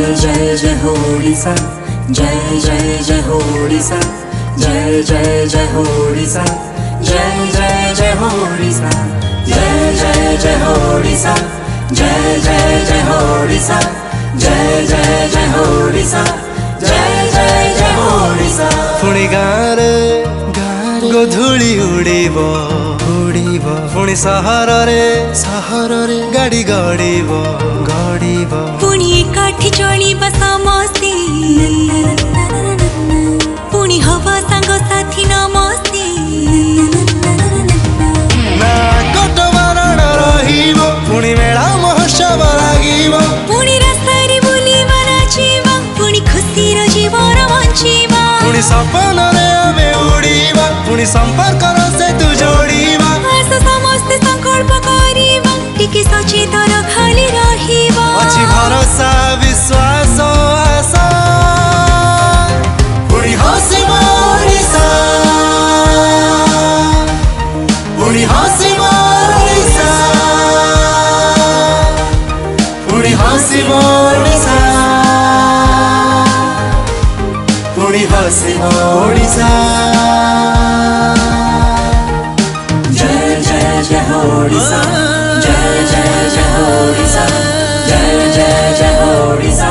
जय जय हो ओडिशा, जय जय जय हो ओडिशा, जय जय जय हो ओडिशा, जय जय जय हो ओडिशा, जय जय जय हो ओडिशा, जय जय जय हो ओडिशा, जय जय जय हो ओडिशा, जय जय जय हो ओडिशा। पुणी गाँरे गोधूली उड़ीब उड़ीब, पुणी सहर रे गाड़ी गड़ीब गड़ीब, पुणी एकाठी चलिबा समस्ते, पुणी हवा सांग साथी नमस्ते। ना कटवारण रहिब, पुणी मेला महोत्सव लागिब, पुणी रास्तारे बुलिबा नाचिबा, पुणी खुशीर जीवन बଞ୍ଚିबा, पुणी सपन रे आमे उड़ीबा, पुणी संपर्क सेतु जोड़ीबा। आस समस्ते संकल्प करिबा, टिके सचेतन खाली रहिबा। अछि भरोसा विश्वास आशा, पुणी हसिब ओडिशा, पुणी हसिब ओडिशा, पुणी हसिब ओडिशा, पुणी हसिब ओडिशा। जय जय जय हो ओडिशा, जय जय जय हो ओडिशा, जय जय जय हो ओडिशा।